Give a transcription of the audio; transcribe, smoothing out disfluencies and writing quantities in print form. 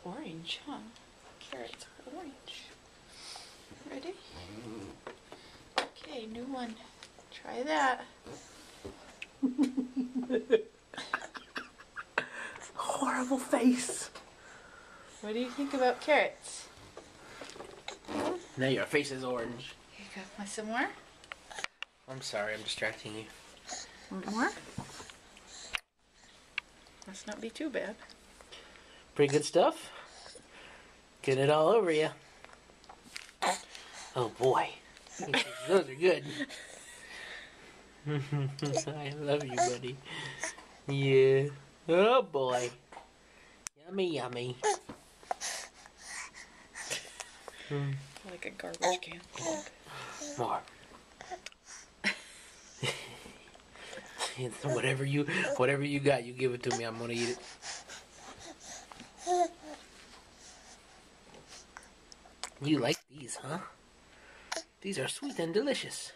orange, huh? Carrots are orange. Ready? Okay, new one. Try that. Horrible face. What do you think about carrots? Now your face is orange. Here you go. Want some more? I'm sorry, I'm distracting you. Want more? Must not be too bad. Pretty good stuff. Get it all over you. Oh boy. Those are good. I love you, buddy. Yeah. Oh boy. Yummy, yummy. Like a garbage can. More. whatever you got, you give it to me. I'm gonna eat it. You like these, huh? These are sweet and delicious.